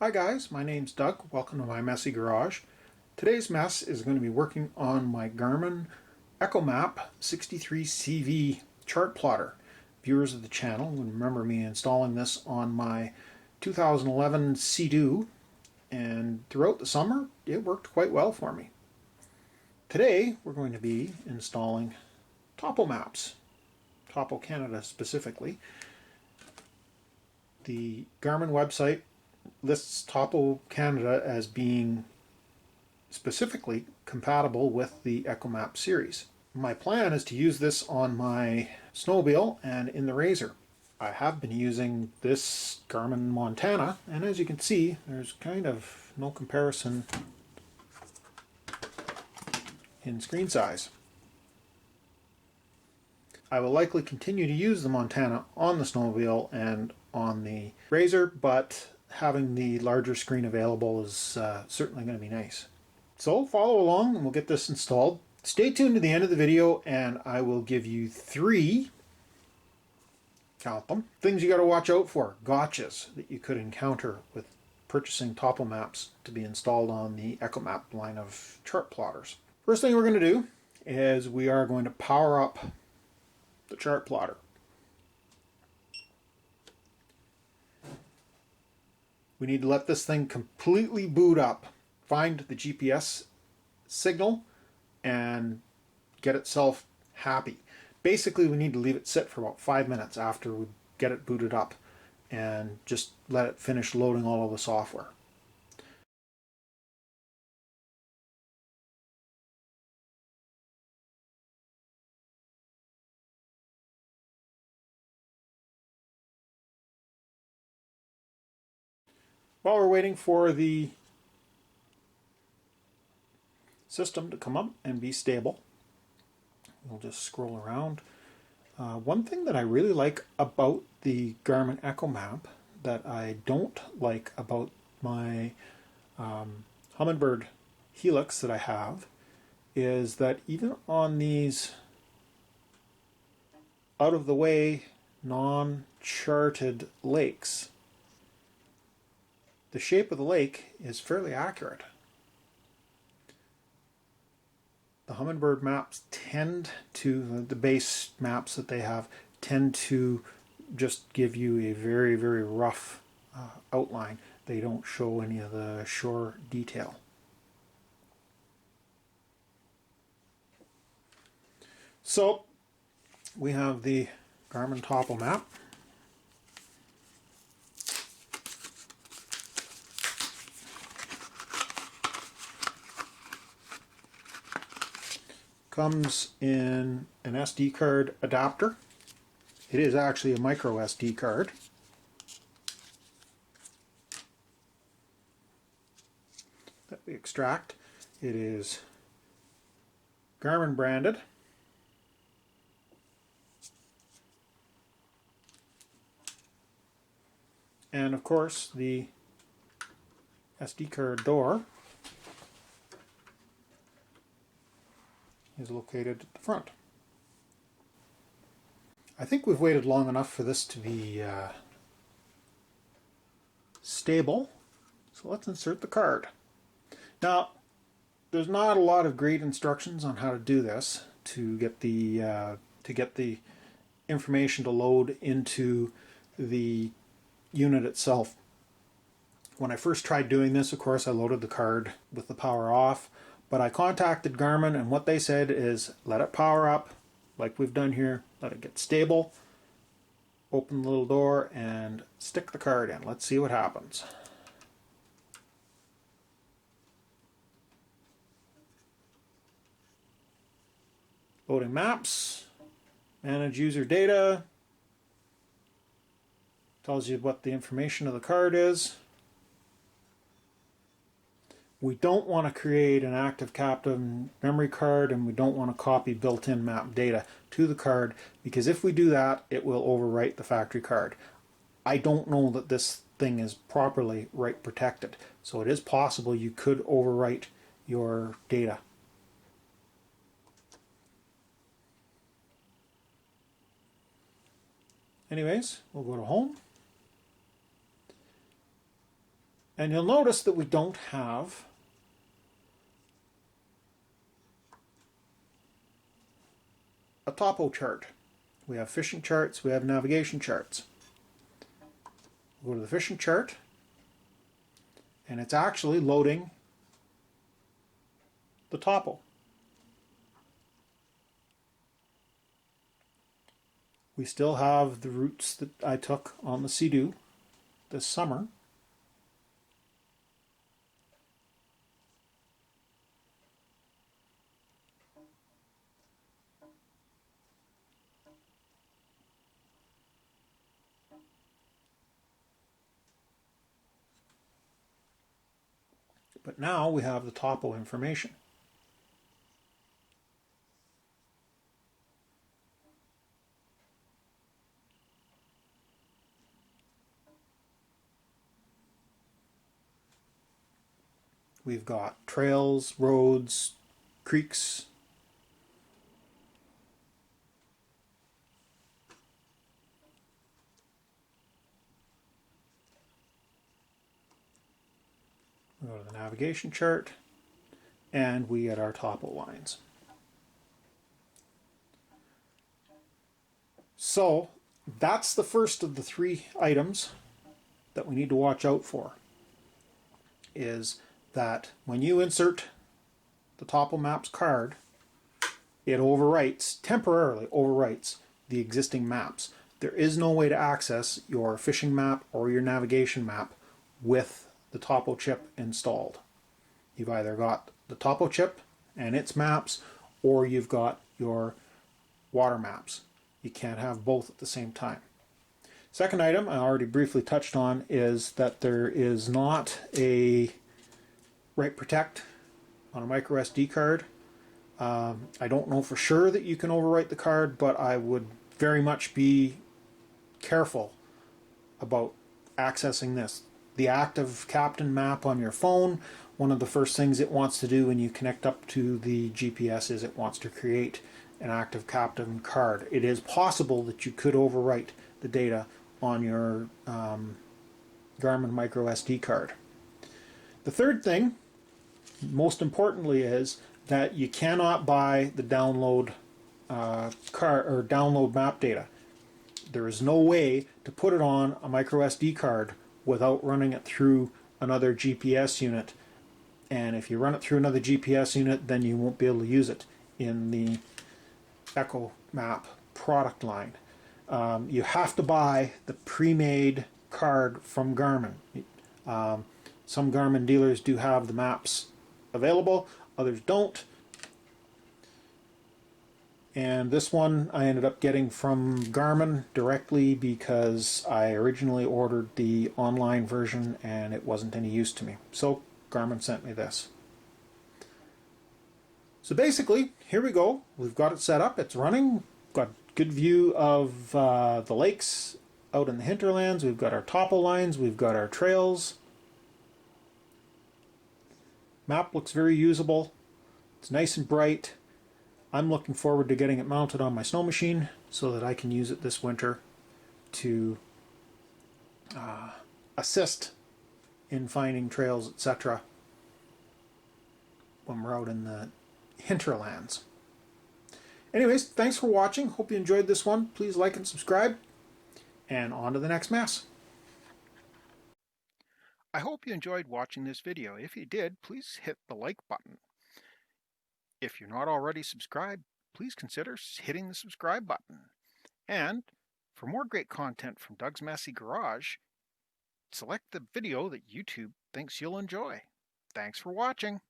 Hi guys, my name's Doug. Welcome to my messy garage. Today's mess is going to be working on my Garmin Echomap 63CV chart plotter. Viewers of the channel would remember me installing this on my 2011 Sea-Doo, and throughout the summer it worked quite well for me. Today we're going to be installing Topo maps, Topo Canada specifically. The Garmin website lists Topo Canada as being specifically compatible with the Echomap series. My plan is to use this on my snowmobile and in the Razor. I have been using this Garmin Montana, and as you can see, there's kind of no comparison in screen size. I will likely continue to use the Montana on the snowmobile and on the Razor, but having the larger screen available is certainly going to be nice. So follow along and we'll get this installed. Stay tuned to the end of the video and I will give you 3, count them, things you got to watch out for, gotchas that you could encounter with purchasing Topo maps to be installed on the Echomap line of chart plotters. First thing we're going to do is we are going to power up the chart plotter. We need to let this thing completely boot up, find the GPS signal, and get itself happy. Basically, we need to leave it sit for about 5 minutes after we get it booted up and just let it finish loading all of the software. While we're waiting for the system to come up and be stable, we'll just scroll around. One thing that I really like about the Garmin Echomap that I don't like about my Humminbird Helix that I have is that even on these out of the way non-charted lakes, the shape of the lake is fairly accurate. The Humminbird maps tend to, the base maps that they have, tend to just give you a very, very rough outline. They don't show any of the shore detail. So we have the Garmin Topo map. Comes in an SD card adapter. It is actually a micro SD card. That we extract. It is Garmin branded. And of course the SD card door is located at the front. I think we've waited long enough for this to be stable, so let's insert the card. Now, there's not a lot of great instructions on how to do this to get the information to load into the unit itself. When I first tried doing this, of course, I loaded the card with the power off. But I contacted Garmin and what they said is let it power up like we've done here, let it get stable, open the little door and stick the card in. Let's see what happens. Loading maps, manage user data, tells you what the information of the card is. We don't want to create an active captive memory card, and we don't want to copy built-in map data to the card, because if we do that, it will overwrite the factory card. I don't know that this thing is properly write protected, so it is possible you could overwrite your data. Anyways, we'll go to home. And you'll notice that we don't have a topo chart. We have fishing charts, we have navigation charts. We'll go to the fishing chart, and it's actually loading the topo. We still have the routes that I took on the Sea-Doo this summer. But now we have the topo information. We've got trails, roads, creeks. We go to the navigation chart, and we get our topo lines. So that's the first of the 3 items that we need to watch out for, is that when you insert the Topo Maps card, it temporarily overwrites the existing maps. There is no way to access your fishing map or your navigation map with the Topo chip installed. You've either got the Topo chip and its maps, or you've got your water maps. You can't have both at the same time. Second item I already briefly touched on is that there is not a Write Protect on a micro SD card. I don't know for sure that you can overwrite the card, but I would very much be careful about accessing this. The active captain map on your phone, one of the first things it wants to do when you connect up to the GPS is it wants to create an active captain card. It is possible that you could overwrite the data on your Garmin micro SD card. The third thing, most importantly, is that you cannot buy the download download map data. There is no way to put it on a micro SD card without running it through another GPS unit. And if you run it through another GPS unit, then you won't be able to use it in the Echomap product line. You have to buy the pre-made card from Garmin. Some Garmin dealers do have the maps available, others don't. And this one I ended up getting from Garmin directly because I originally ordered the online version and it wasn't any use to me. So Garmin sent me this. So basically, here we go. We've got it set up. It's running. Got a good view of the lakes out in the hinterlands. We've got our topo lines. We've got our trails. Map looks very usable. It's nice and bright. I'm looking forward to getting it mounted on my snow machine so that I can use it this winter to assist in finding trails, etc. when we're out in the hinterlands. Anyways, thanks for watching. Hope you enjoyed this one. Please like and subscribe. And on to the next mess. I hope you enjoyed watching this video. If you did, please hit the like button. If you're not already subscribed, please consider hitting the subscribe button. And for more great content from Doug's Messy Garage, select the video that YouTube thinks you'll enjoy. Thanks for watching.